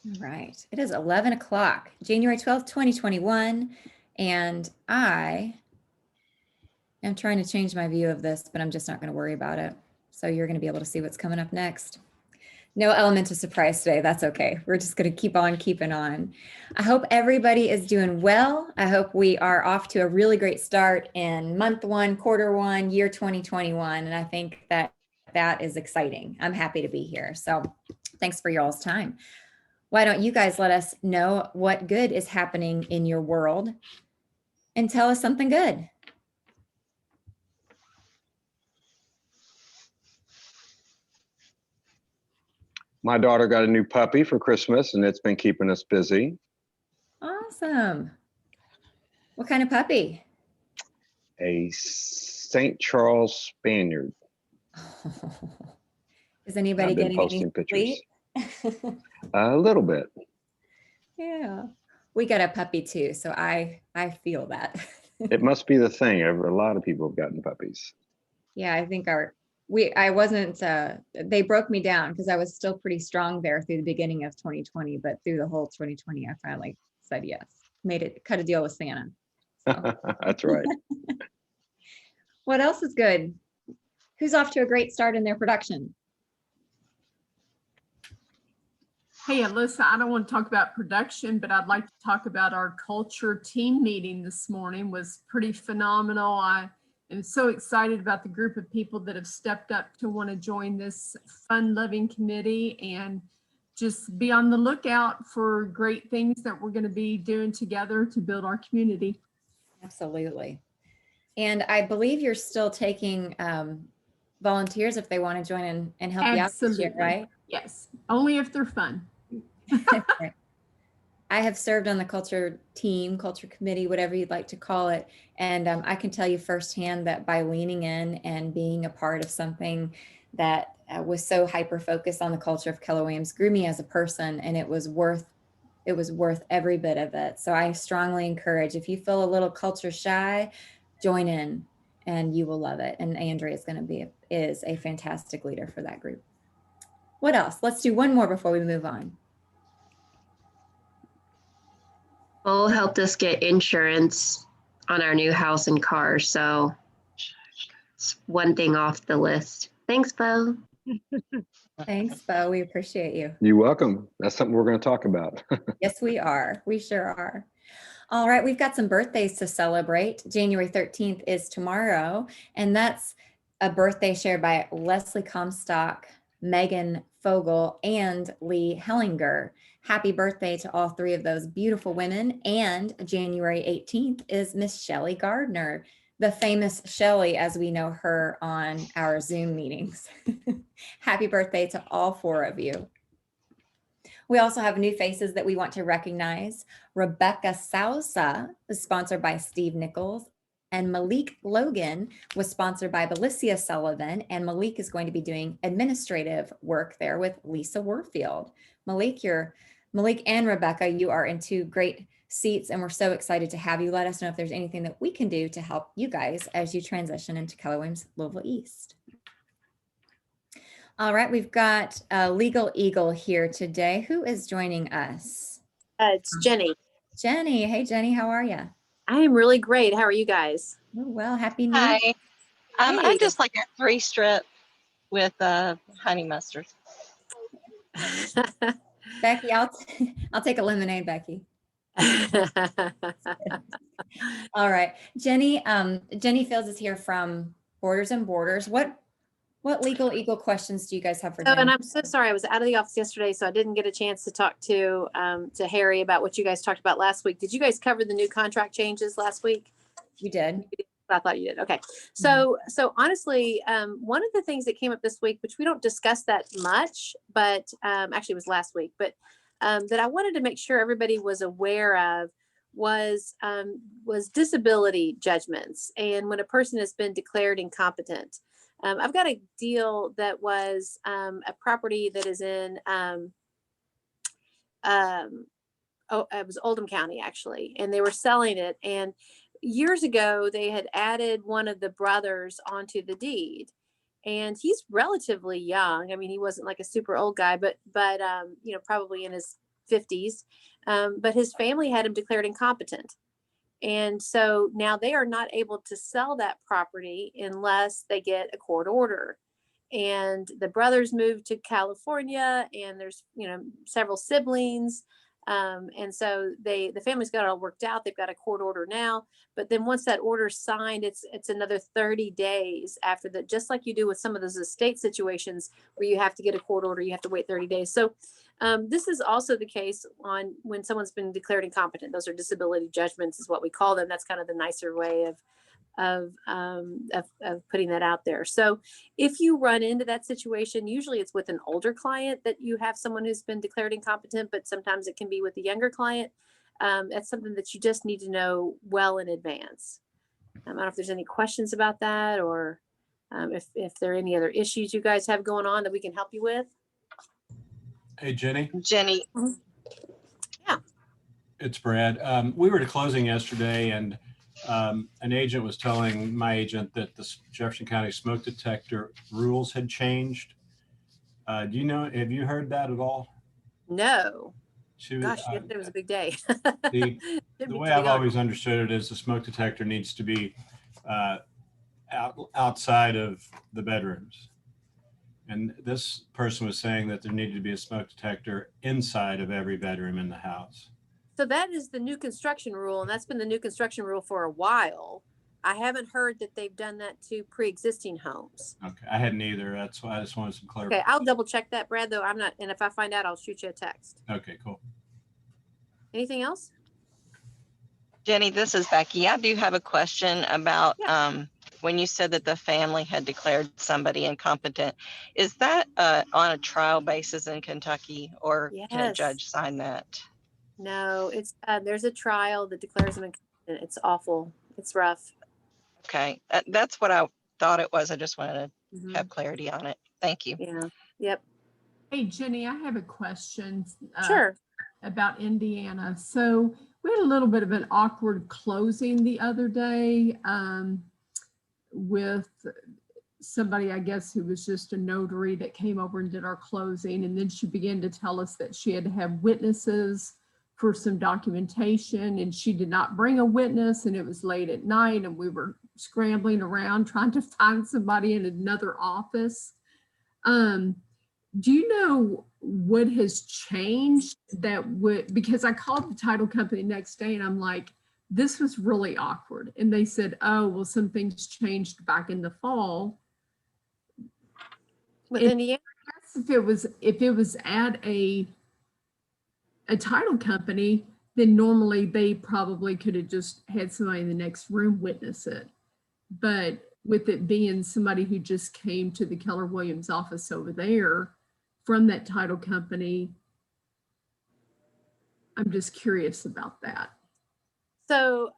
All right. It is 11 o'clock, January 12th, 2021. And I am trying to change my view of this, but I'm just not going to worry about it. So you're going to be able to see what's coming up next. No element of surprise today. That's okay. We're just going to keep on keeping on. I hope everybody is doing well. I hope we are off to a really great start in month one, quarter one, year 2021. And I think that that is exciting. I'm happy to be here. So thanks for y'all's time. Why don't you guys let us know what good is happening in your world and tell us something good. My daughter got a new puppy for Christmas, and it's been keeping us busy. Awesome. What kind of puppy? A St. Charles Spaniard. Is anybody I've been getting posting any pictures. sleep? A little bit. Yeah, we got a puppy too, so I feel that. It must be the thing. A lot of people have gotten puppies. Yeah, I think I wasn't, they broke me down because I was still pretty strong there through the beginning of 2020, but through the whole 2020, I finally said yes, cut a deal with Santa. So. That's right. What else is good? Who's off to a great start in their production? Hey, Alyssa, I don't want to talk about production, but I'd like to talk about our culture team meeting this morning. Was pretty phenomenal. I am so excited about the group of people that have stepped up to want to join this fun-loving committee, and just be on the lookout for great things that we're going to be doing together to build our community. Absolutely. And I believe you're still taking volunteers if they want to join in and help you out this year, right? Yes, only if they're fun. I have served on the culture team, culture committee, whatever you'd like to call it. And I can tell you firsthand that by leaning in and being a part of something that was so hyper-focused on the culture of Keller Williams grew me as a person, and it was worth every bit of it. So I strongly encourage, if you feel a little culture shy, join in and you will love it. And Andrea is a fantastic leader for that group. What else? Let's do one more before we move on. Bo helped us get insurance on our new house and car, so it's one thing off the list. Thanks, Bo. Thanks, Bo. We appreciate you. You're welcome. That's something we're going to talk about. Yes, we are. We sure are. All right, we've got some birthdays to celebrate. January 13th is tomorrow, and that's a birthday shared by Leslie Comstock, Megan Fogel, and Lee Hellinger. Happy birthday to all three of those beautiful women. And January 18th is Miss Shelley Gardner, the famous Shelley as we know her on our Zoom meetings. Happy birthday to all four of you. We also have new faces that we want to recognize. Rebecca Sousa is sponsored by Steve Nichols, and Malik Logan was sponsored by Belicia Sullivan, and Malik is going to be doing administrative work there with Lisa Warfield. Malik and Rebecca, you are in two great seats, and we're so excited to have you. Let us know if there's anything that we can do to help you guys as you transition into Keller Williams Louisville East. All right, we've got Legal Eagle here today. Who is joining us? It's Jenny. Jenny. Hey, Jenny, how are you? I am really great. How are you guys? Oh, well, happy New Year. Hi. Hey. I'm just like a 3-strip with honey mustard. Becky, I'll take a lemonade, Becky. All right, Jenny. Jenny Fields is here from Borders and Borders. What Legal Eagle questions do you guys have for Jenny? And I'm so sorry. I was out of the office yesterday, so I didn't get a chance to talk to Harry about what you guys talked about last week. Did you guys cover the new contract changes last week? You did. I thought you did. Okay. So honestly, one of the things that came up this week, which we don't discuss that much, but actually it was last week, but that I wanted to make sure everybody was aware of was disability judgments. And when a person has been declared incompetent. I've got a deal that was a property that is in, it was Oldham County actually, and they were selling it. And years ago, they had added one of the brothers onto the deed. And he's relatively young. I mean, he wasn't like a super old guy, but probably in his 50s, but his family had him declared incompetent. And so now they are not able to sell that property unless they get a court order. And the brothers moved to California, and there's, several siblings. And so the family's got it all worked out. They've got a court order now, but then once that order's signed, it's another 30 days after that, just like you do with some of those estate situations where you have to get a court order, you have to wait 30 days. So this is also the case on when someone's been declared incompetent. Those are disability judgments is what we call them. That's kind of the nicer way of putting that out there. So if you run into that situation, usually it's with an older client that you have someone who's been declared incompetent, but sometimes it can be with a younger client. That's something that you just need to know well in advance. I don't know if there's any questions about that, or if there are any other issues you guys have going on that we can help you with. Hey, Jenny. Jenny, It's Brad. We were at a closing yesterday, and an agent was telling my agent that the Jefferson County smoke detector rules had changed. Do you know, have you heard that at all? No. She was, Gosh, it was a big day. the Didn't way mean to I've be gone. always understood it is the smoke detector needs to be outside of the bedrooms. And this person was saying that there needed to be a smoke detector inside of every bedroom in the house. So that is the new construction rule, and that's been the new construction rule for a while. I haven't heard that they've done that to pre-existing homes. Okay, I hadn't either. That's why I just wanted some Okay, clarification. I'll double check that, Brad, though. I'm not, and if I find out, I'll shoot you a text. Okay, cool. Anything else? Jenny, this is Becky. I do have a question about when you said that the family had declared somebody incompetent. Is that on a trial basis in Kentucky, or can a Yes. judge sign that? No, it's there's a trial that declares them incompetent. It's awful. It's rough. Okay, that's what I thought it was. I just wanted to Mhm. have clarity on it. Thank you. Yeah. Yep. Hey, Jenny, I have a question. Sure. About Indiana. So we had a little bit of an awkward closing the other day with somebody, I guess, who was just a notary that came over and did our closing. And then she began to tell us that she had to have witnesses for some documentation, and she did not bring a witness, and it was late at night, and we were scrambling around trying to find somebody in another office. Do you know what has changed that would, because I called the title company next day and I'm like, this was really awkward. And they said, oh, well, some things changed back in the fall. With It- Indiana. If it was at a title company, then normally they probably could have just had somebody in the next room witness it. But with it being somebody who just came to the Keller Williams office over there from that title company, I'm just curious about that. So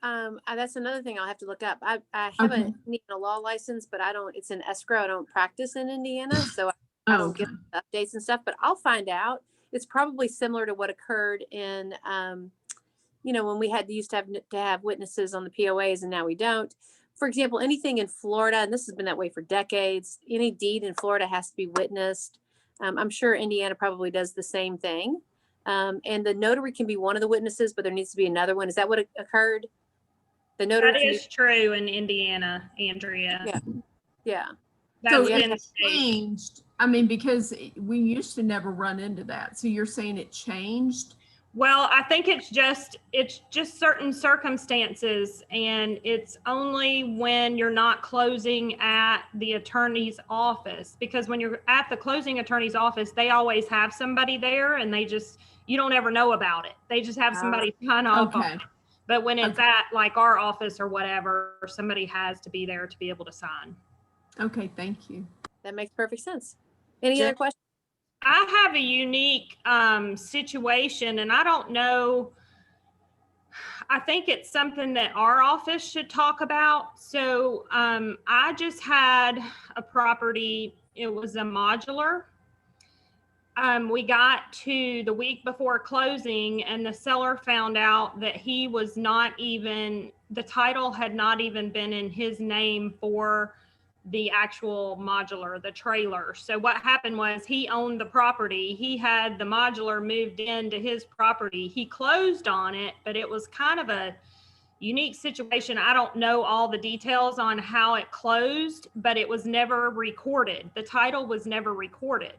that's another thing I'll have to look up. I have a Indiana law license, but I don't, it's in escrow. I don't practice in Indiana. So I don't get updates and stuff, but I'll find out. It's probably similar to what occurred in, when we used to have witnesses on the POAs and now we don't. For example, anything in Florida, and this has been that way for decades, any deed in Florida has to be witnessed. I'm sure Indiana probably does the same thing. And the notary can be one of the witnesses, but there needs to be another one. Is that what occurred? The notary That can is true in Indiana, Andrea. Yeah. Yeah. So That's been it changed. I mean, because we used to never run into that. So you're saying it changed? Well, I think it's just certain circumstances, and it's only when you're not closing at the attorney's office, because when you're at the closing attorney's office, they always have somebody there, and you don't ever know about it. They just have somebody sign off on Okay. it. But when it's at like our office or whatever, somebody has to be there to be able to sign. Okay, thank you. That makes perfect sense. Any Jen- other questions? I have a unique situation, and I don't know. I think it's something that our office should talk about. So I just had a property. It was a modular. We got to the week before closing, and the seller found out that he was not even, the title had not even been in his name for the actual modular, the trailer. So what happened was he owned the property. He had the modular moved into his property. He closed on it, but it was kind of a unique situation. I don't know all the details on how it closed, but it was never recorded. The title was never recorded.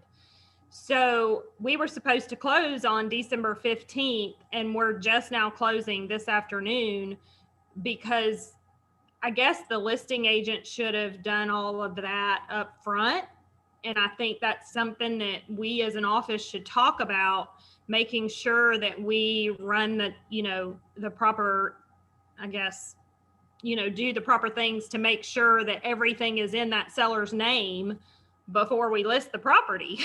So we were supposed to close on December 15th, and we're just now closing this afternoon because I guess the listing agent should have done all of that up front. And I think that's something that we as an office should talk about, making sure that we run the, the proper, I guess, do the proper things to make sure that everything is in that seller's name before we list the property.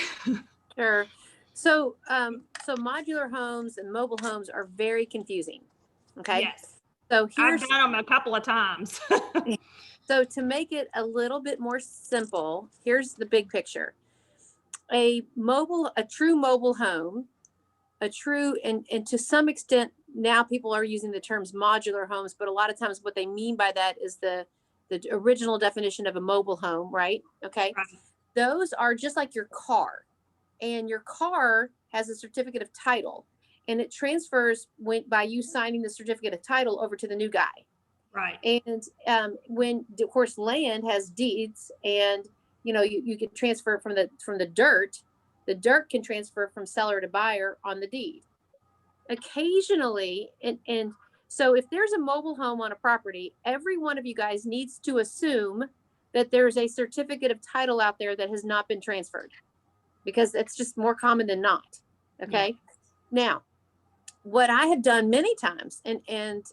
Sure. So, so modular homes and mobile homes are very confusing. Okay. Yes. So I've here's, done them a couple of times. so to make it a little bit more simple, here's the big picture. A true mobile home, and to some extent, now people are using the terms modular homes, but a lot of times what they mean by that is the original definition of a mobile home, right? Okay. Right. Those are just like your car, and your car has a certificate of title, and it transfers by you signing the certificate of title over to the new guy. Right. And when, of course, land has deeds, and you can transfer from the dirt. The dirt can transfer from seller to buyer on the deed. Occasionally, and so if there's a mobile home on a property, every one of you guys needs to assume that there's a certificate of title out there that has not been transferred, because it's just more common than not. Okay. Yeah. Now, what I have done many times, and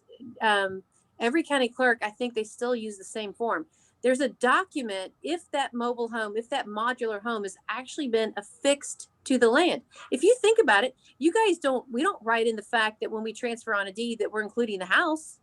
every county clerk, I think they still use the same form. There's a document if that mobile home, if that modular home has actually been affixed to the land. If you think about it, we don't write in the fact that when we transfer on a deed that we're including the house,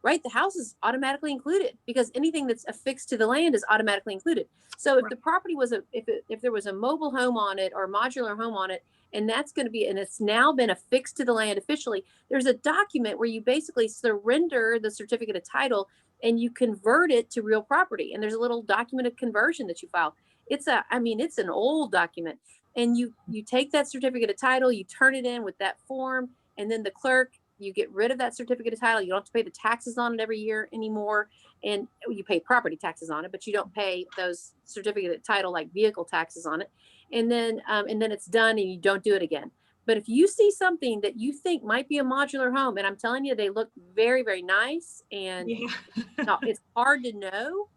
right? The house is automatically included because anything that's affixed to the land is automatically included. So if the property was if there was a mobile home on it or a modular home on it, and it's now been affixed to the land officially, there's a document where you basically surrender the certificate of title and you convert it to real property. And there's a little document of conversion that you file. It's an old document. And you take that certificate of title, you turn it in with that form, and then the clerk, you get rid of that certificate of title. You don't have to pay the taxes on it every year anymore. And you pay property taxes on it, but you don't pay those certificate of title like vehicle taxes on it. And then it's done and you don't do it again. But if you see something that you think might be a modular home, and I'm telling you, they look very, very nice, and it's hard to know,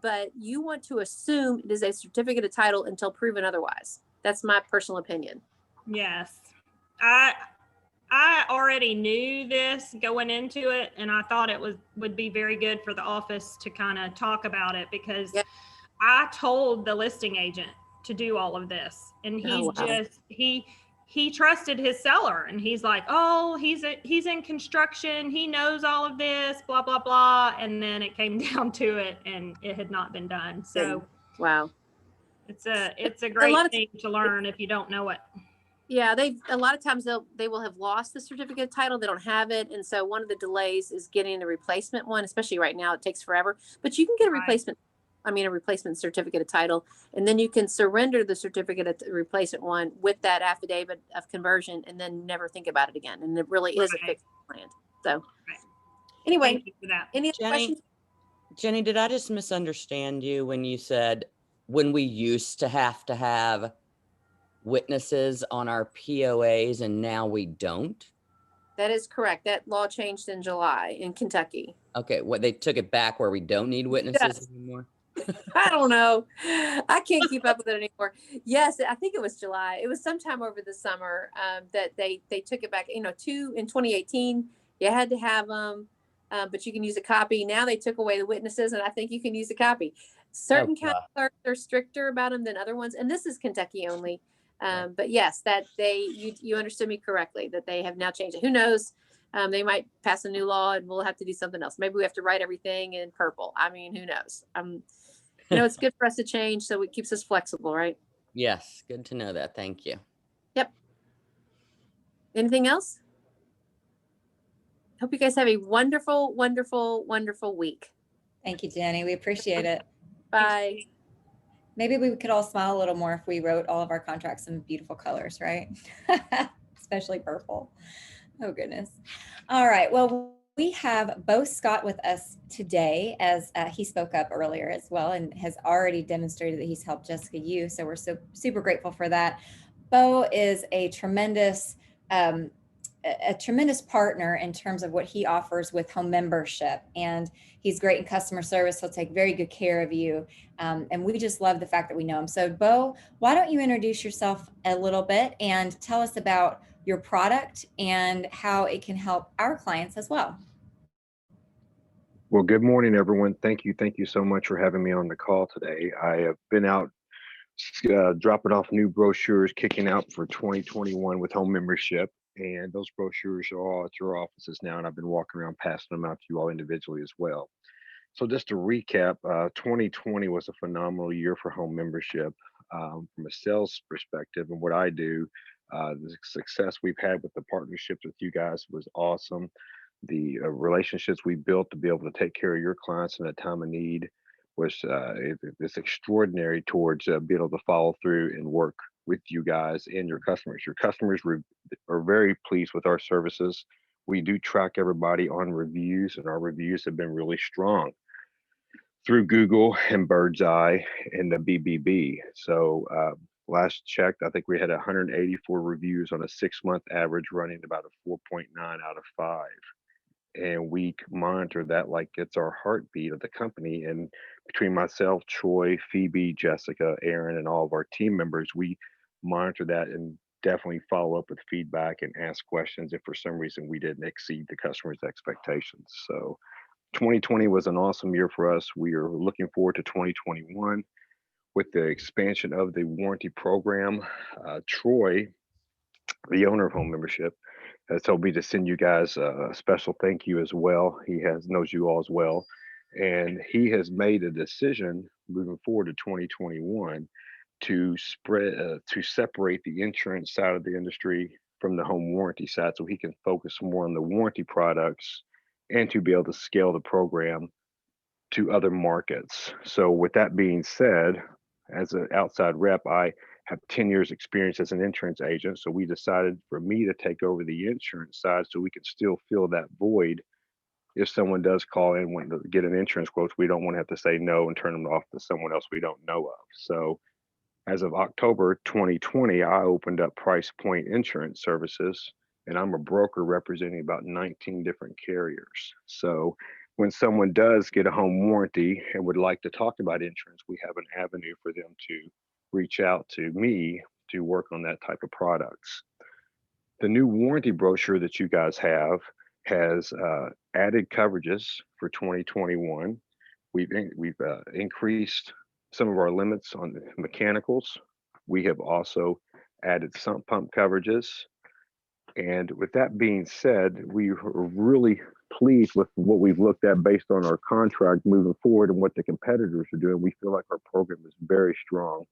but you want to assume it is a certificate of title until proven otherwise. That's my personal opinion. Yes. I already knew this going into it, and I thought it would be very good for the office to kind of talk about it, because I told the listing agent to do all of this, and he trusted his seller, and he's like, oh, he's in construction, he knows all of this, blah blah blah, and then it came down to it and it had not been done. So wow, it's a great thing to learn if you don't know it. Yeah, a lot of times they will have lost the certificate of title. They don't have it. And so one of the delays is getting the replacement one, especially right now. It takes forever, but you can get a replacement certificate of title, and then you can surrender the certificate of the replacement one with that affidavit of conversion, and then never think about it again. And it really is a fixed land. So anyway, thank you for that. Any other questions? Jenny, did I just misunderstand you when you said when we used to have witnesses on our POAs and now we don't? That is correct. That law changed in July in Kentucky. Okay, they took it back where we don't need witnesses anymore? I don't know. I can't keep up with it anymore. Yes, I think it was July. It was sometime over the summer that they took it back. In 2018, you had to have them, but you can use a copy. Now they took away the witnesses, and I think you can use a copy. Certain county clerks are stricter about them than other ones, and this is Kentucky only. But yes, that you understood me correctly, that they have now changed it. Who knows? They might pass a new law and we'll have to do something else. Maybe we have to write everything in purple. I mean, who knows? It's good for us to change, so it keeps us flexible, right? Yes, good to know that. Thank you. Yep. Anything else? Hope you guys have a wonderful, wonderful, wonderful week. Thank you, Jenny. We appreciate it. Bye. Maybe we could all smile a little more if we wrote all of our contracts in beautiful colors, right? Especially purple. Oh, goodness. All right. Well, we have Bo Scott with us today, as he spoke up earlier as well and has already demonstrated that he's helped Jessica Yu. So we're so super grateful for that. Bo is a tremendous partner in terms of what he offers with home membership, and he's great in customer service. He'll take very good care of you, and we just love the fact that we know him. So Bo, why don't you introduce yourself a little bit and tell us about your product and how it can help our clients as well. Well, good morning, everyone. Thank you. Thank you so much for having me on the call today. I have been out dropping off new brochures, kicking out for 2021 with home membership. And those brochures are all at your offices now. And I've been walking around passing them out to you all individually as well. So just to recap, 2020 was a phenomenal year for home membership from a sales perspective. And what I do, the success we've had with the partnerships with you guys was awesome. The relationships we built to be able to take care of your clients in a time of need was it's extraordinary towards being able to follow through and work with you guys and your customers. Your customers are very pleased with our services. We do track everybody on reviews, and our reviews have been really strong through Google and Bird's Eye and the BBB. So last checked, I think we had 184 reviews on a 6-month average, running about a 4.9 out of 5. And we monitor that like it's our heartbeat of the company. And between myself, Troy, Phoebe, Jessica, Aaron, and all of our team members, we monitor that and definitely follow up with feedback and ask questions if for some reason we didn't exceed the customer's expectations. So 2020 was an awesome year for us. We are looking forward to 2021 with the expansion of the warranty program. Troy, the owner of home membership, has told me to send you guys a special thank you as well. He knows you all as well. And he has made a decision moving forward to 2021 to separate the insurance side of the industry from the home warranty side, so he can focus more on the warranty products and to be able to scale the program to other markets. So with that being said, as an outside rep, I have 10 years experience as an insurance agent. So we decided for me to take over the insurance side so we can still fill that void. If someone does call in wanting to get an insurance quote, we don't want to have to say no and turn them off to someone else we don't know of. So as of October 2020, I opened up Price Point Insurance Services, and I'm a broker representing about 19 different carriers. So when someone does get a home warranty and would like to talk about insurance, we have an avenue for them to reach out to me to work on that type of products. The new warranty brochure that you guys have has added coverages for 2021. We've increased some of our limits on the mechanicals. We have also added sump pump coverages. And with that being said, we are really pleased with what we've looked at based on our contract moving forward and what the competitors are doing. We feel like our program is very strong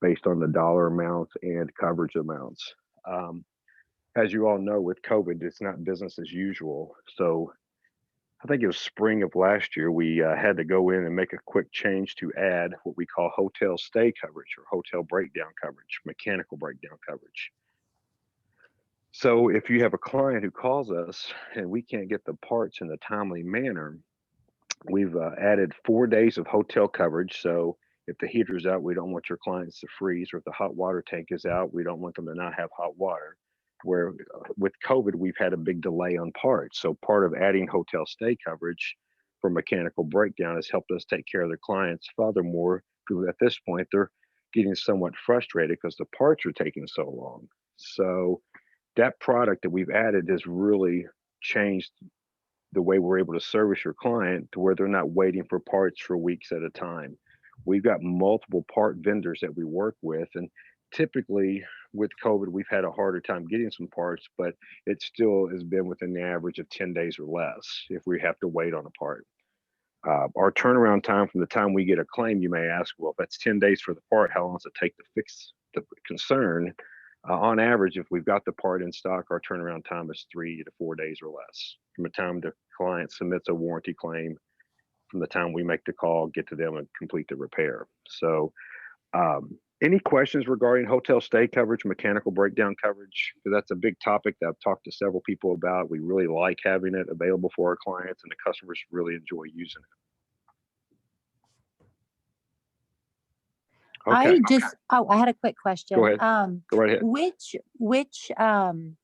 based on the dollar amounts and coverage amounts. As you all know, with COVID, it's not business as usual. So I think it was spring of last year, we had to go in and make a quick change to add what we call hotel stay coverage or hotel breakdown coverage, mechanical breakdown coverage. So if you have a client who calls us and we can't get the parts in a timely manner, we've added 4 days of hotel coverage. So if the heater's out, we don't want your clients to freeze, or if the hot water tank is out, we don't want them to not have hot water. Where with COVID, we've had a big delay on parts. So part of adding hotel stay coverage for mechanical breakdown has helped us take care of their clients. Furthermore, at this point, they're getting somewhat frustrated because the parts are taking so long. So that product that we've added has really changed the way we're able to service your client to where they're not waiting for parts for weeks at a time. We've got multiple part vendors that we work with, and typically with COVID, we've had a harder time getting some parts, but it still has been within the average of 10 days or less if we have to wait on a part. Our turnaround time from the time we get a claim, you may ask, well, if that's 10 days for the part, how long does it take to fix the concern? On average, if we've got the part in stock, our turnaround time is 3 to 4 days or less from the time the client submits a warranty claim from the time we make the call, get to them and complete the repair. So any questions regarding hotel stay coverage, mechanical breakdown coverage? Because that's a big topic that I've talked to several people about. We really like having it available for our clients, and the customers really enjoy using it. Okay, I had a quick question. go ahead. Go right ahead. Which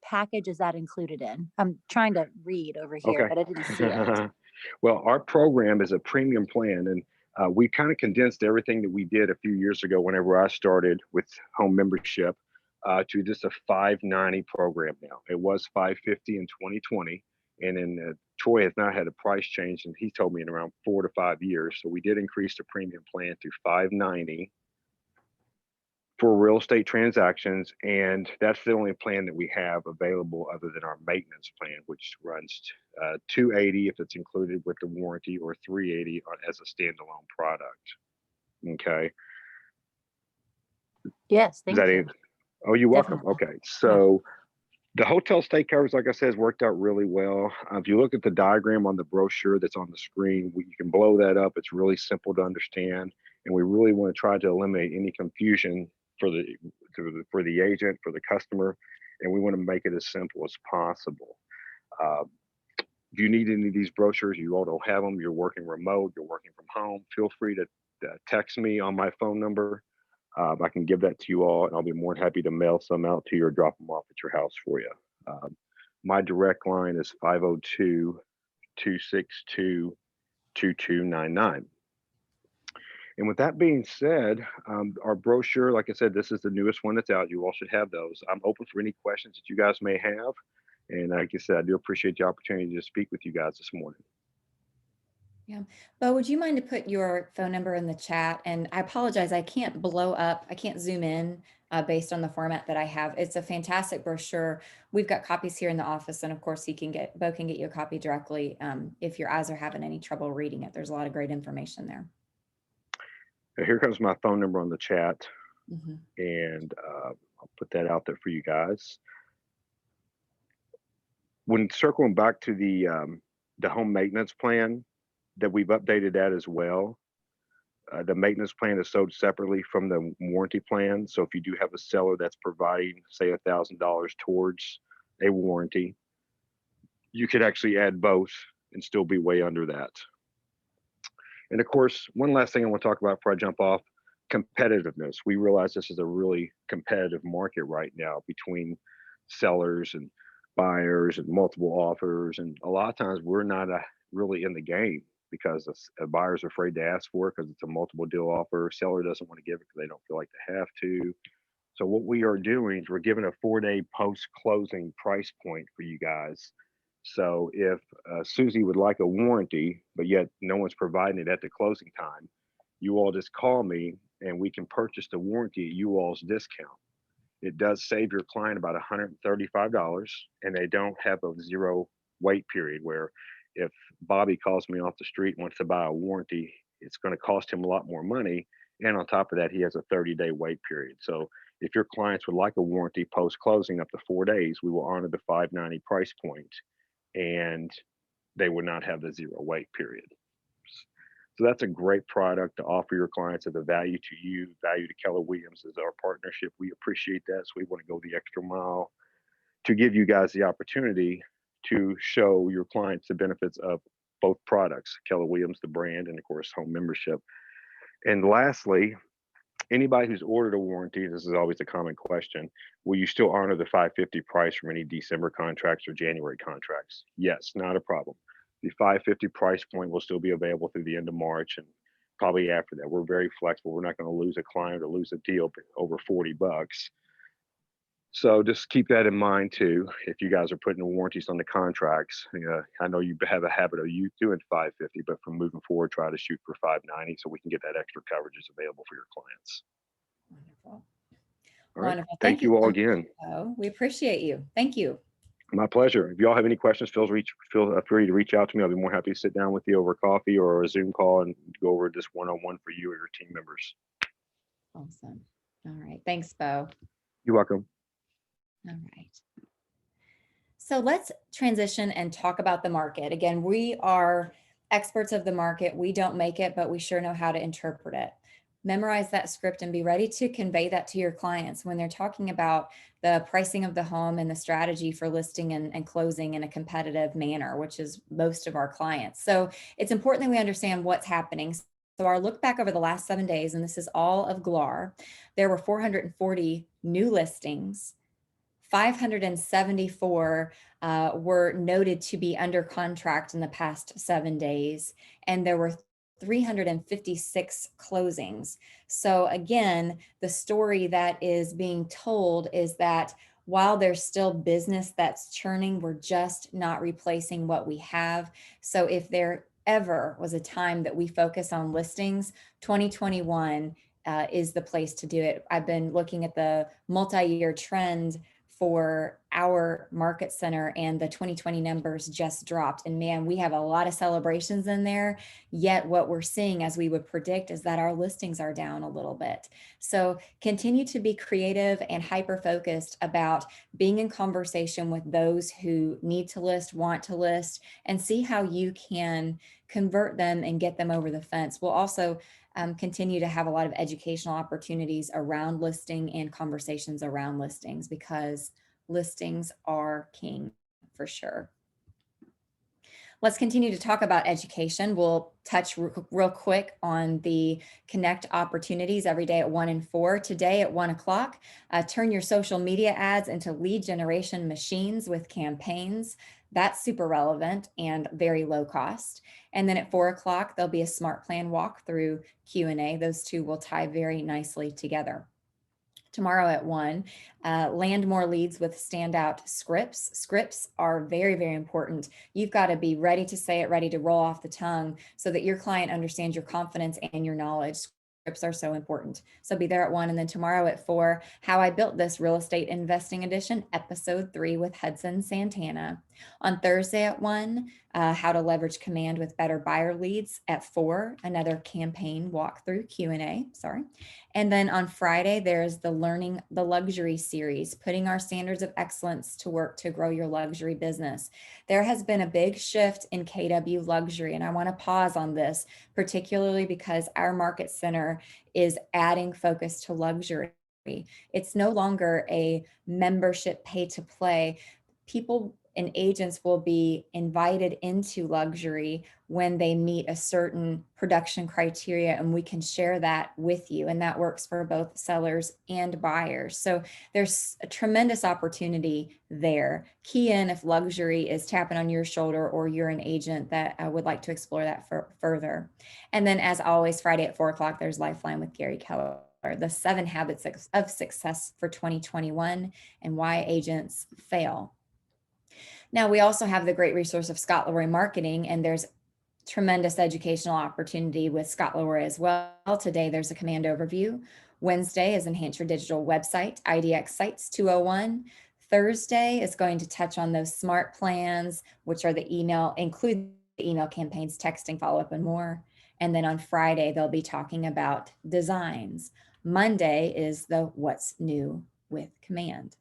package is that included in? I'm trying to read over here, Okay. but I didn't see it. Well, our program is a premium plan, and we kind of condensed everything that we did a few years ago whenever I started with home membership to just a $590 program now. It was $550 in 2020, and then Troy has not had a price change, and he told me in around 4 to 5 years. So we did increase the premium plan to $590 for real estate transactions, and that's the only plan that we have available other than our maintenance plan, which runs $280 if it's included with the warranty, or $380 as a standalone product. Okay. Yes, Is thank that you. it? Oh, you're welcome. Definitely. Okay, so the hotel stay coverage, like I said, has worked out really well. If you look at the diagram on the brochure that's on the screen, you can blow that up. It's really simple to understand, and we really want to try to eliminate any confusion for the agent, for the customer, and we want to make it as simple as possible. If you need any of these brochures, you all don't have them, you're working remote, you're working from home, feel free to text me on my phone number. I can give that to you all, and I'll be more than happy to mail some out to you or drop them off at your house for you. My direct line is 502-262-2299. And with that being said, our brochure, like I said, this is the newest one that's out. You all should have those. I'm open for any questions that you guys may have. And like I said, I do appreciate the opportunity to speak with you guys this morning. Yeah. Bo, would you mind to put your phone number in the chat? And I apologize, I can't blow up, I can't zoom in based on the format that I have. It's a fantastic brochure. We've got copies here in the office, and of course Bo can get you a copy directly if your eyes are having any trouble reading it. There's a lot of great information there. Here comes my phone number on the chat, Mm-hmm. and I'll put that out there for you guys. When circling back to the home maintenance plan, that we've updated that as well. The maintenance plan is sold separately from the warranty plan. So if you do have a seller that's providing, say, $1,000 towards a warranty, you could actually add both and still be way under that. And of course, one last thing I want to talk about before I jump off, competitiveness. We realize this is a really competitive market right now between sellers and buyers and multiple offers. And a lot of times we're not really in the game because a buyer's afraid to ask for it because it's a multiple deal offer. Seller doesn't want to give it because they don't feel like they have to. So what we are doing is we're giving a 4-day post-closing price point for you guys. So if Susie would like a warranty, but yet no one's providing it at the closing time, you all just call me and we can purchase the warranty at you all's discount. It does save your client about $135, and they don't have a 0 wait period where if Bobby calls me off the street and wants to buy a warranty, it's going to cost him a lot more money. And on top of that, he has a 30-day wait period. So if your clients would like a warranty post-closing up to 4 days, we will honor the $590 price point, and they would not have the 0 wait period. So that's a great product to offer your clients as a value to you, value to Keller Williams as our partnership. We appreciate that. So we want to go the extra mile to give you guys the opportunity to show your clients the benefits of both products, Keller Williams, the brand, and of course, home membership. And lastly, anybody who's ordered a warranty, this is always a common question, will you still honor the $550 price from any December contracts or January contracts? Yes, not a problem. The $550 price point will still be available through the end of March and probably after that. We're very flexible. We're not going to lose a client or lose a deal over $40. So just keep that in mind too. If you guys are putting warranties on the contracts, I know you have a habit of you doing $550, but from moving forward, try to shoot for $590 so we can get that extra coverage available for your clients. Wonderful. All right. Wonderful. Thank you all so much, again. Bo. We appreciate you. Thank you. My pleasure. If y'all have any questions, feel free to reach out to me. I'll be more happy to sit down with you over coffee or a Zoom call and go over this one-on-one for you or your team members. Awesome. All right. Thanks, Bo. You're welcome. All right. So let's transition and talk about the market. Again, we are experts of the market. We don't make it, but we sure know how to interpret it. Memorize that script and be ready to convey that to your clients when they're talking about the pricing of the home and the strategy for listing and closing in a competitive manner, which is most of our clients. So it's important that we understand what's happening. So our look back over the last 7 days, and this is all of GLAR, there were 440 new listings. 574 were noted to be under contract in the past 7 days, and there were 356 closings. So again, the story that is being told is that while there's still business that's churning, we're just not replacing what we have. So if there ever was a time that we focus on listings, 2021 is the place to do it. I've been looking at the multi-year trend for our market center, and the 2020 numbers just dropped. And man, we have a lot of celebrations in there. Yet what we're seeing, as we would predict, is that our listings are down a little bit. So continue to be creative and hyper-focused about being in conversation with those who need to list, want to list, and see how you can convert them and get them over the fence. We'll also continue to have a lot of educational opportunities around listing and conversations around listings, because listings are king for sure. Let's continue to talk about education. We'll touch real quick on the Connect opportunities every day at 1 and 4. Today at 1 o'clock, turn your social media ads into lead generation machines with campaigns. That's super relevant and very low cost. And then at 4 o'clock, there'll be a smart plan walkthrough Q&A. Those two will tie very nicely together. Tomorrow at 1, land more leads with standout scripts. Scripts are very, very important. You've got to be ready to say it, ready to roll off the tongue so that your client understands your confidence and your knowledge. Scripts are so important. So be there at 1. And then tomorrow at 4, How I Built This Real Estate Investing Edition, episode 3 with Hudson Santana. On Thursday at 1, How to Leverage Command with Better Buyer Leads at 4, another campaign walkthrough Q&A, sorry. And then on Friday, there's the Learning the Luxury series, putting our standards of excellence to work to grow your luxury business. There has been a big shift in KW luxury, and I want to pause on this, particularly because our market center is adding focus to luxury. It's no longer a membership pay to play. People and agents will be invited into luxury when they meet a certain production criteria, and we can share that with you. And that works for both sellers and buyers. So there's a tremendous opportunity there. Key in if luxury is tapping on your shoulder or you're an agent that would like to explore that further. And then as always, Friday at 4 o'clock, there's Lifeline with Gary Keller, the 7 habits of success for 2021 and why agents fail. Now, we also have the great resource of Scott Leroy Marketing, and there's tremendous educational opportunity with Scott Leroy as well. Today, there's a command overview. Wednesday is Enhance Your Digital Website, IDX Sites 201. Thursday is going to touch on those smart plans, which are include the email campaigns, texting, follow-up, and more. And then on Friday, they'll be talking about designs. Monday is the What's New with Command.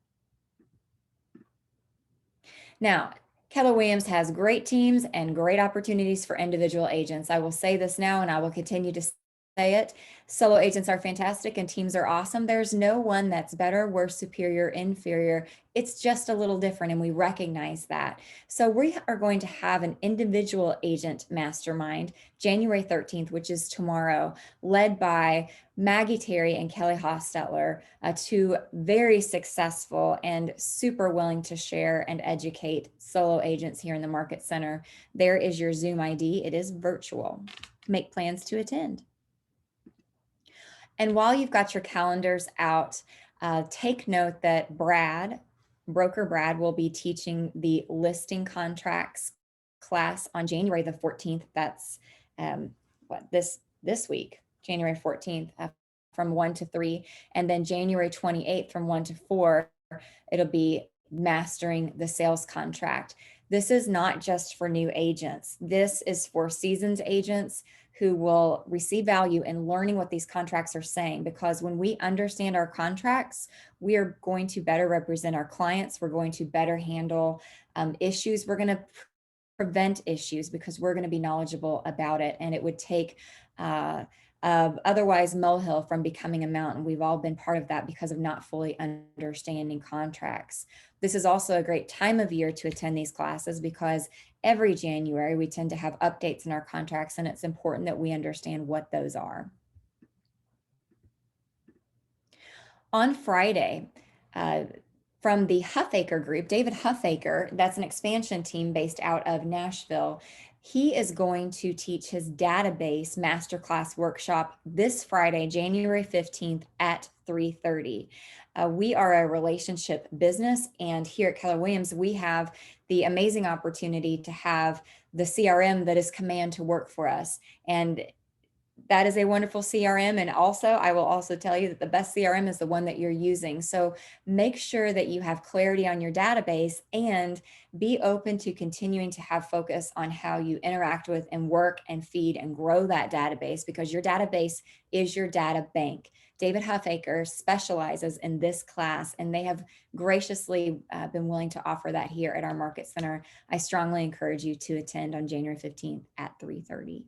Now, Keller Williams has great teams and great opportunities for individual agents. I will say this now, and I will continue to say it. Solo agents are fantastic and teams are awesome. There's no one that's better, worse, superior, inferior. It's just a little different, and we recognize that. So we are going to have an individual agent mastermind January 13th, which is tomorrow, led by Maggie Terry and Kelly Hostetler, two very successful and super willing to share and educate solo agents here in the Market Center. There is your Zoom ID. It is virtual. Make plans to attend. And while you've got your calendars out, take note that Broker Brad will be teaching the listing contracts class on January the 14th. That's this week, January 14th, from 1 to 3. And then January 28th from 1 to 4, it'll be mastering the sales contract. This is not just for new agents. This is for seasoned agents who will receive value in learning what these contracts are saying, because when we understand our contracts, we are going to better represent our clients. We're going to better handle issues. We're going to prevent issues because we're going to be knowledgeable about it, and it would take otherwise molehill from becoming a mountain. We've all been part of that because of not fully understanding contracts. This is also a great time of year to attend these classes because every January we tend to have updates in our contracts, and it's important that we understand what those are. On Friday, from the Huffaker Group, David Huffaker, that's an expansion team based out of Nashville. He is going to teach his database masterclass workshop this Friday, January 15th at 3:30. We are a relationship business, and here at Keller Williams, we have the amazing opportunity to have the CRM that is Command to work for us. And that is a wonderful CRM. And also, I will also tell you that the best CRM is the one that you're using. So make sure that you have clarity on your database and be open to continuing to have focus on how you interact with and work and feed and grow that database, because your database is your data bank. David Huffaker specializes in this class, and they have graciously been willing to offer that here at our Market Center. I strongly encourage you to attend on January 15th at 3:30.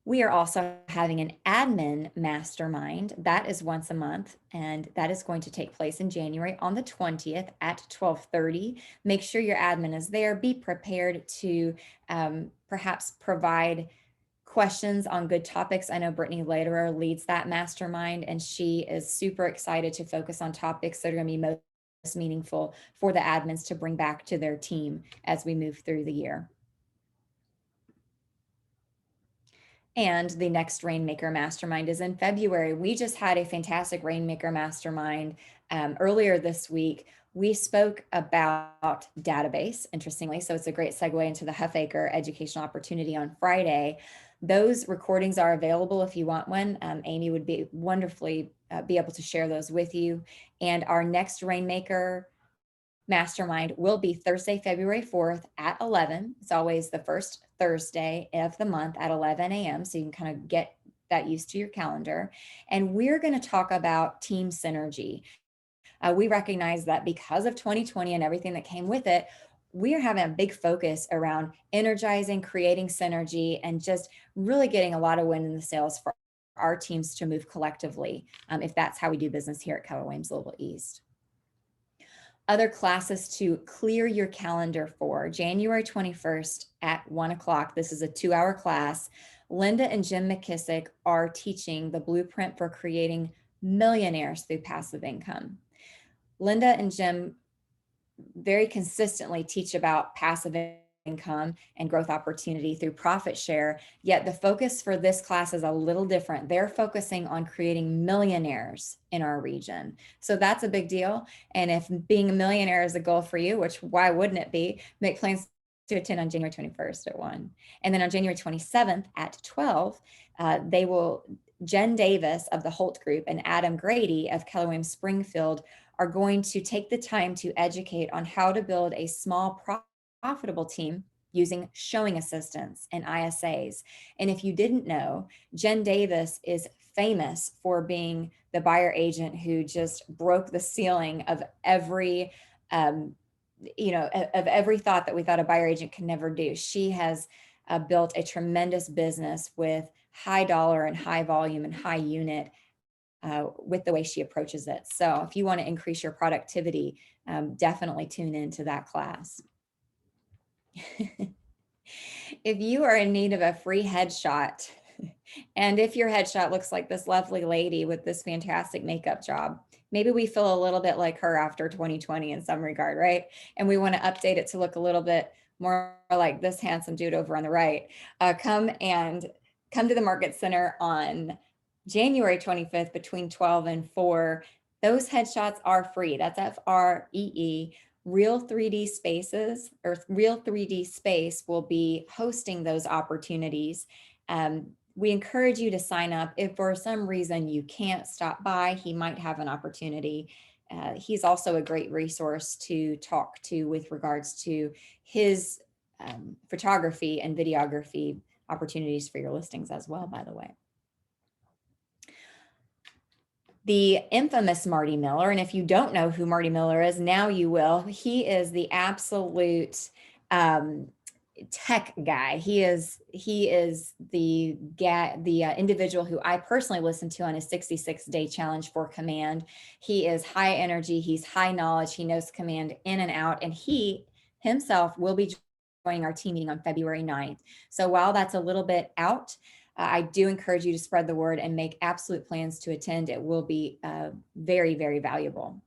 We are also having an admin mastermind. That is once a month, and that is going to take place in January on the 20th at 12:30. Make sure your admin is there. Be prepared to perhaps provide questions on good topics. I know Brittany Lederer leads that mastermind, and she is super excited to focus on topics that are going to be most meaningful for the admins to bring back to their team as we move through the year. And the next Rainmaker Mastermind is in February. We just had a fantastic Rainmaker Mastermind earlier this week. We spoke about database, interestingly, so it's a great segue into the Huffaker Educational Opportunity on Friday. Those recordings are available if you want one. Amy would be wonderfully be able to share those with you. And our next Rainmaker Mastermind will be Thursday, February 4th at 11. It's always the first Thursday of the month at 11 a.m. So you can kind of get that used to your calendar. And we're going to talk about team synergy. We recognize that because of 2020 and everything that came with it, we are having a big focus around energizing, creating synergy, and just really getting a lot of wind in the sails for our teams to move collectively, if that's how we do business here at Keller Williams Louisville East. Other classes to clear your calendar for January 21st at 1 o'clock. This is a 2-hour class. Linda and Jim McKissick are teaching the blueprint for creating millionaires through passive income. Linda and Jim very consistently teach about passive income and growth opportunity through profit share, yet the focus for this class is a little different. They're focusing on creating millionaires in our region. So that's a big deal. And if being a millionaire is a goal for you, which why wouldn't it be, make plans to attend on January 21st at 1. And then on January 27th at 12, Jen Davis of the Holt Group and Adam Grady of Keller Williams Springfield are going to take the time to educate on how to build a small profitable team using showing assistants and ISAs. And if you didn't know, Jen Davis is famous for being the buyer agent who just broke the ceiling of every, of every thought that we thought a buyer agent could never do. She has built a tremendous business with high dollar and high volume and high unit with the way she approaches it. So if you want to increase your productivity, definitely tune into that class. If you are in need of a free headshot, and if your headshot looks like this lovely lady with this fantastic makeup job, maybe we feel a little bit like her after 2020 in some regard, right? And we want to update it to look a little bit more like this handsome dude over on the right. Come to the Market Center on January 25th between 12 and 4. Those headshots are free. That's FREE. Real 3D Spaces or Real 3D Space will be hosting those opportunities. We encourage you to sign up. If for some reason you can't stop by, he might have an opportunity. He's also a great resource to talk to with regards to his photography and videography opportunities for your listings as well, by the way. the infamous Marty Miller. And if you don't know who Marty Miller is, now you will. He is the absolute tech guy. He is the individual who I personally listened to on a 66-day challenge for command. He is high energy. He's high knowledge. He knows command in and out. And he himself will be joining our team meeting on February 9th. So while that's a little bit out, I do encourage you to spread the word and make absolute plans to attend. It will be very, very valuable.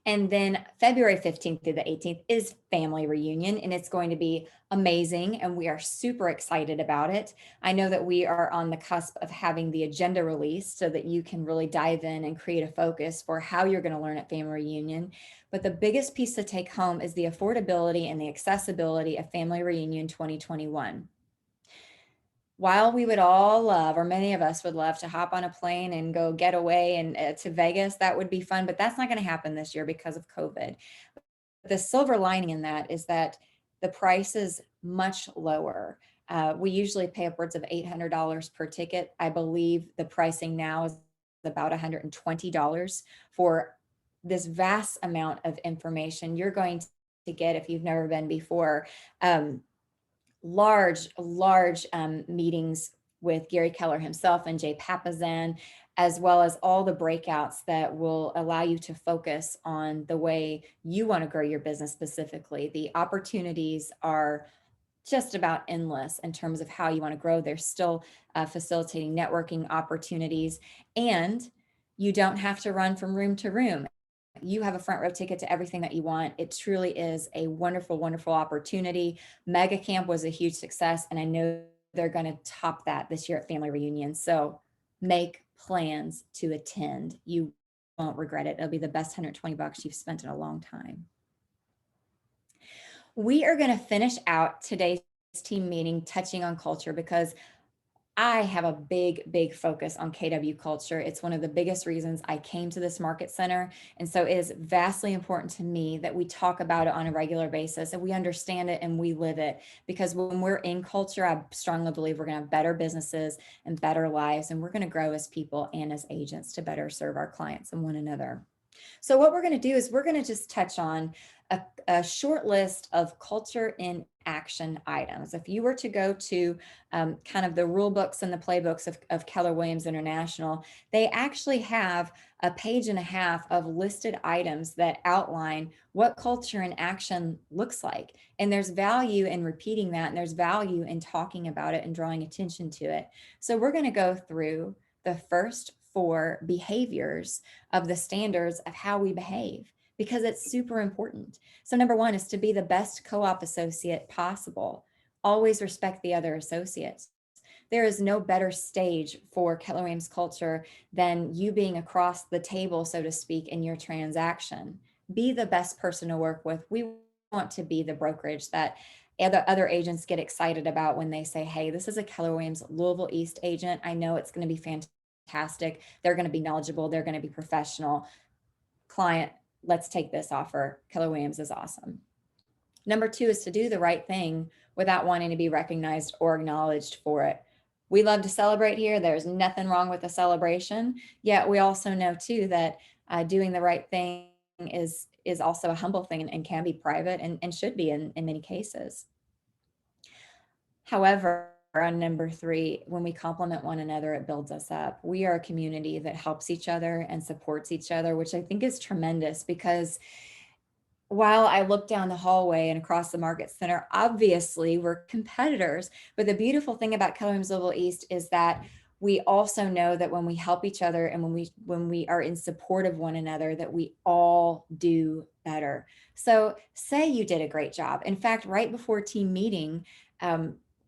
And then February 15th through the 18th is family reunion, and it's going to be amazing. And we are super excited about it. I know that we are on the cusp of having the agenda released so that you can really dive in and create a focus for how you're going to learn at family reunion. But the biggest piece to take home is the affordability and the accessibility of Family Reunion 2021. While we would all love, or many of us would love, to hop on a plane and go get away and to Vegas, that would be fun, but that's not going to happen this year because of COVID. The silver lining in that is that the price is much lower. We usually pay upwards of $800 per ticket. I believe the pricing now is about $120 for this vast amount of information you're going to get if you've never been before. Large meetings with Gary Keller himself and Jay Papasan, as well as all the breakouts that will allow you to focus on the way you want to grow your business specifically. The opportunities are just about endless in terms of how you want to grow. There's still facilitating networking opportunities, and you don't have to run from room to room. You have a front row ticket to everything that you want. It truly is a wonderful, wonderful opportunity. Mega Camp was a huge success, and I know they're going to top that this year at Family Reunion. So make plans to attend. You won't regret it. It'll be the best $120 you've spent in a long time. We are going to finish out today's team meeting touching on culture because I have a big focus on KW culture. It's one of the biggest reasons I came to this market center. And so it is vastly important to me that we talk about it on a regular basis and we understand it and we live it. Because when we're in culture, I strongly believe we're going to have better businesses and better lives. And we're going to grow as people and as agents to better serve our clients and one another. So what we're going to do is we're going to just touch on a short list of culture in action items. If you were to go to kind of the rule books and the playbooks of Keller Williams International, they actually have a page and a half of listed items that outline what culture in action looks like. And there's value in repeating that, and there's value in talking about it and drawing attention to it. So we're going to go through the first 4 behaviors of the standards of how we behave, because it's super important. So number 1 is to be the best co-op associate possible. Always respect the other associates. There is no better stage for Keller Williams culture than you being across the table, so to speak, in your transaction. Be the best person to work with. We want to be the brokerage that other agents get excited about when they say, hey, this is a Keller Williams Louisville East agent. I know it's going to be fantastic. They're going to be knowledgeable. They're going to be professional. Client, let's take this offer. Keller Williams is awesome. Number 2 is to do the right thing without wanting to be recognized or acknowledged for it. We love to celebrate here. There's nothing wrong with a celebration. Yet we also know too that doing the right thing is also a humble thing and can be private and should be in many cases. However, on number 3, when we compliment one another, it builds us up. We are a community that helps each other and supports each other, which I think is tremendous, because while I look down the hallway and across the market center, obviously we're competitors. But the beautiful thing about Keller Williams Louisville East is that we also know that when we help each other and when we are in support of one another, that we all do better. So say you did a great job. In fact, right before team meeting,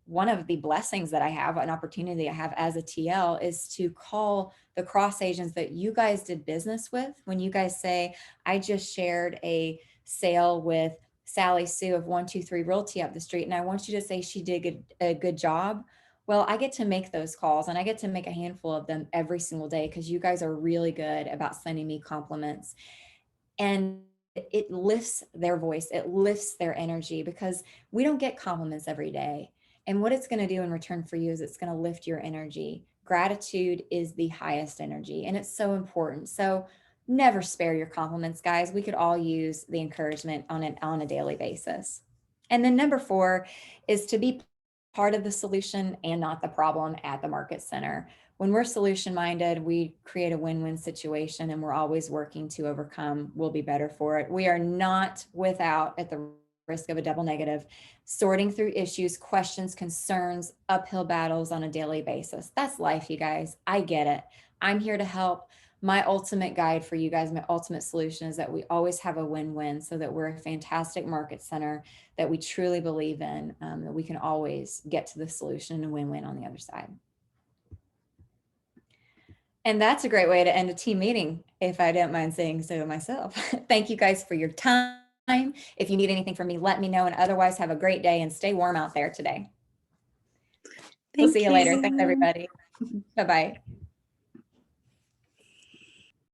one of the blessings that I have, an opportunity I have as a TL, is to call the cross agents that you guys did business with. When you guys say, I just shared a sale with Sally Sue of 123 Realty up the street, and I want you to say she did a good job. Well, I get to make those calls, and I get to make a handful of them every single day because you guys are really good about sending me compliments. And it lifts their voice, it lifts their energy, because we don't get compliments every day. And what it's going to do in return for you is it's going to lift your energy gratitude is the highest energy, and it's so important. So never spare your compliments, guys. We could all use the encouragement on a daily basis. And then number 4 is to be part of the solution and not the problem at the Market Center. When we're solution minded, we create a win-win situation, and we're always working to overcome. We'll be better for it. We are not without, at the risk of a double negative, sorting through issues, questions, concerns, uphill battles on a daily basis. That's life, you guys. I get it. I'm here to help. My ultimate guide for you guys, my ultimate solution is that we always have a win-win, so that we're a fantastic Market Center that we truly believe in, that we can always get to the solution and a win-win on the other side. And that's a great way to end a team meeting, if I don't mind saying so myself. Thank you guys for your time. If you need anything from me, let me know. And otherwise, have a great day and stay warm out there today. We'll see you later. Thanks, everybody. Bye-bye.